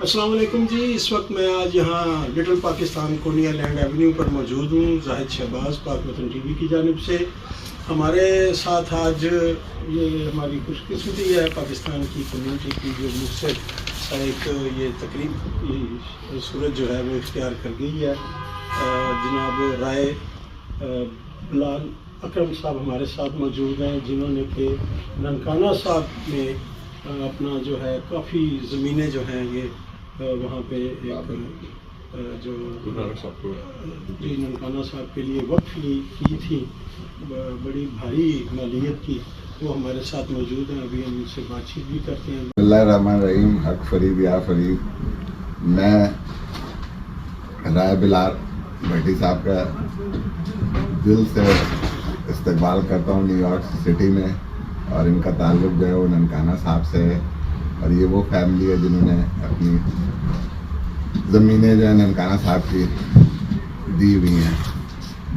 अस्सलाम वालेकुम जी। इस वक्त मैं आज यहाँ लिटिल पाकिस्तान कोनिया लैंड एवेन्यू पर मौजूद हूँ। जाहिद शहबाज पाक वतन टीवी की जानिब से हमारे साथ आज ये हमारी खुशकिस्मती है पाकिस्तान की कम्युनिटी की जो मुझसे एक ये तकरीब सूरत जो है वो इख्तियार कर गई है। जनाब राय बिलाल अकरम साहब हमारे साथ मौजूद हैं, जिन्होंने कि ननकाना साहब में अपना जो है काफ़ी ज़मीनें जो हैं ये वहाँ पे एक जो जी ननकाना साहब के लिए वक्फ की थी बड़ी भारी मालियत की, वो हमारे साथ मौजूद हैं। अभी हम उनसे बातचीत भी करते हैं। बिस्मिल्लाहिर्रहमानिर्रहीम। हक फरीद या फरीद, मैं राय बिलाल भट्टी साहब का दिल से इस्तकबाल करता हूँ न्यूयॉर्क सिटी में, और इनका ताल्लुक़ जो है वो ननकाना साहब से है। और ये वो फैमिली है जिन्होंने अपनी ज़मीनें जो है ननकाना साहब की दी हुई हैं।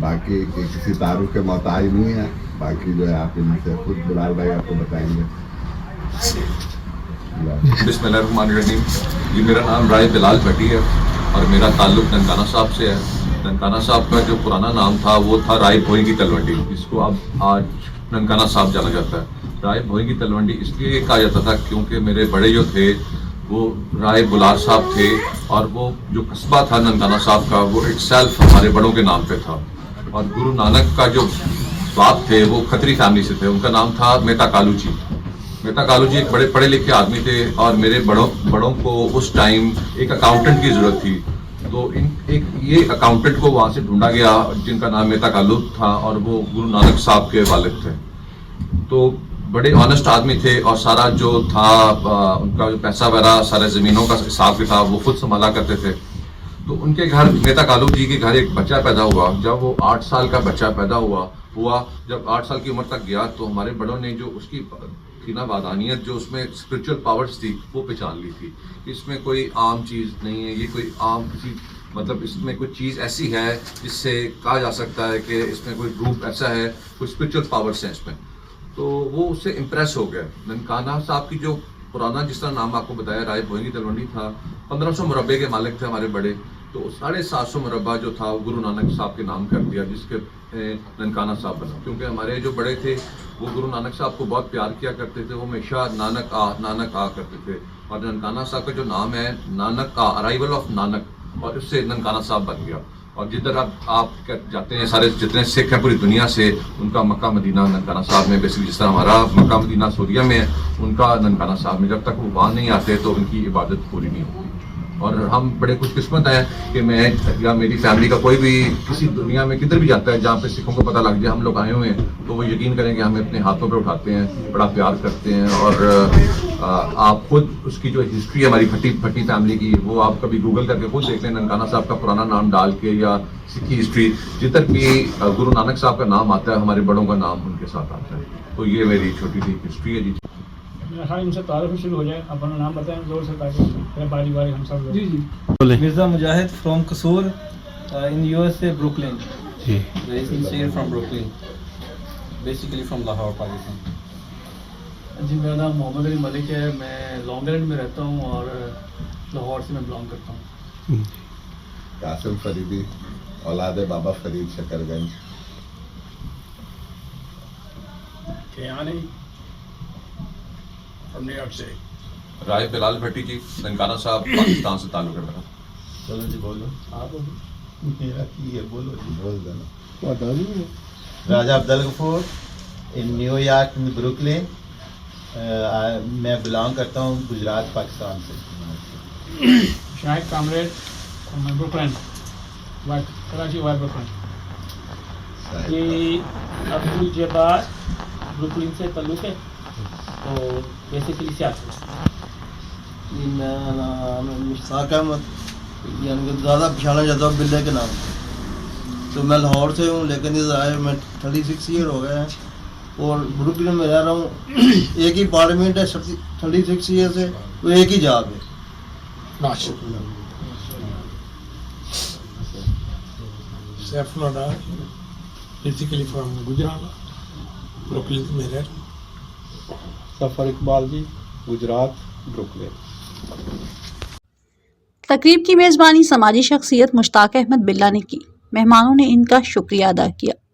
बाकी किसी तारुफ के मोहताज नहीं है। बाकी जो है आप इनसे खुद बिलाल भाई आपको बताएंगे। बिस्मिल्लाहिर्रहमानिर्रहीम। जी, मेरा नाम राय बिलाल भट्टी है और मेरा ताल्लुक़ ननकाना साहब से है। ननकाना साहब का जो पुराना नाम था वो था राय भोई की तलवंडी, जिसको अब आज ननकाना साहब जाना जाता है। राय भोई की तलवंडी इसलिए कहा जाता था क्योंकि मेरे बड़े जो थे वो राय बुलार साहब थे, और वो जो कस्बा था ननकाना साहब का वो इटसेल्फ हमारे बड़ों के नाम पे था। और गुरु नानक का जो बाप थे वो खत्री फैमिली से थे, उनका नाम था मेहता कालू जी। मेहता कालू जी एक बड़े पढ़े लिखे आदमी थे, और मेरे बड़ों को उस टाइम एक अकाउंटेंट की ज़रूरत थी। तो ये अकाउंटेंट को वहाँ से ढूंढा गया जिनका नाम मेहता कालू था, और वो गुरु नानक साहब के वालिद थे। तो बड़े ऑनेस्ट आदमी थे, और सारा जो था उनका जो पैसा वगैरह सारे ज़मीनों का हिसाब किताब वो खुद संभाला करते थे। तो उनके घर मेहता कालू जी के घर एक बच्चा पैदा हुआ। जब वो 8 साल का बच्चा पैदा हुआ जब 8 साल की उम्र तक गया तो हमारे बड़ों ने जो उसकी थी ना वादानियत, जो उसमें स्पिरिचुअल पावर्स थी वो पहचान ली थी। इसमें कोई आम चीज़ नहीं है, ये कोई आम किसी मतलब इसमें कोई चीज़ ऐसी है जिससे कहा जा सकता है कि इसमें कोई रूप ऐसा है, कोई स्पिरिचुअल पावर्स हैं इसमें। तो वो उससे इम्प्रेस हो गया। ननकाना साहब की जो पुराना जिस तरह नाम आपको बताया राय भोई की तलवंडी था, 1500 मुरब्बे के मालिक थे हमारे बड़े। तो 750 मुरब्बा जो था वो गुरु नानक साहब के नाम कर दिया, जिसके ननकाना साहब बना। क्योंकि हमारे जो बड़े थे वो गुरु नानक साहब को बहुत प्यार किया करते थे, वो हमेशा नानक आ करते थे। और ननकाना साहब का जो नाम है नानक आ, अराइवल ऑफ नानक, और उससे ननकाना साहब बन गया। और जिधर आप जाते हैं सारे जितने सिख हैं पूरी दुनिया से, उनका मक्का मदीना ननकाना साहब में बेसिकली, जिस तरह हमारा मक्का मदीना सूरिया में है उनका ननकाना साहब में। जब तक वो वहाँ नहीं आते तो उनकी इबादत पूरी नहीं होती। और हम बड़े खुशकिस्मत हैं कि मैं या मेरी फैमिली का कोई भी किसी दुनिया में किधर भी जाता है जहाँ पे सिखों को पता लग जाए हम लोग आए हुए हैं, तो वो यकीन करें कि हमें अपने हाथों पे उठाते हैं, बड़ा प्यार करते हैं। और आप खुद उसकी जो हिस्ट्री है हमारी भट्टी फैमिली की, वो आप कभी गूगल करके खुद देख लें, ननकाना साहब का पुराना नाम डाल के या सिखी हिस्ट्री, जिधर भी गुरु नानक साहब का नाम आता है हमारे बड़ों का नाम उनके साथ आता है। तो ये मेरी छोटी सी हिस्ट्री है जी। हाँ, इनसे तारुफ शुरू हो जाए। अपना नाम बताएं जोर से ताकि बारी बारी हम सब। जी Mirza Mujahid from Kasur in USA Brooklyn. जी sincere from Brooklyn, basically from Lahore Pakistan. जी, मेरा नाम मोहम्मद अली मलिक है। मैं लॉन्ग आइलैंड में रहता हूँ और लाहौर से मैं बिलोंग करता हूँ। कासिम फरीदी, औलाद बाबा फरीद शकरगंज। राय बिलाल भट्टी जी, ननकाना साहब पाकिस्तान से ताल्लुक़ रखता। चलो जी बोलो। आप मेरा की है, बोलो जी, बोल देना। राजा अब्दुल गफूर इन न्यूयॉर्क में ब्रुकलिन। मैं बिलोंग करता हूँ गुजरात पाकिस्तान से। Shahid comrade from Brooklyn, Karachi वाई ब्रुकलिन। ये अब्दुल जब्बार ब्रुकलिन से ताल्लुक़ है, तो बेसिकली सियासत। मेरा नाम मुश्ताक अहमद, यानी कि ज़्यादा पछाना जाता है बिल्ले के नाम। तो मैं लाहौर से हूँ, लेकिन इधर आए मैं 36 ईयर हो गए हैं और ब्रुकलिन में रह रहा हूँ। एक ही पार्लियामेंट है 36 ईयर से, तो एक ही जॉब है। बेसिकली फ्रॉम गुजरात, ब्रुकलिन में रह। सफ़र इकबाल जी, गुजरात, ब्रुकलिन। तकरीब की मेज़बानी समाजी शख्सियत मुश्ताक अहमद बिल्ला ने की। मेहमानों ने इनका शुक्रिया अदा किया।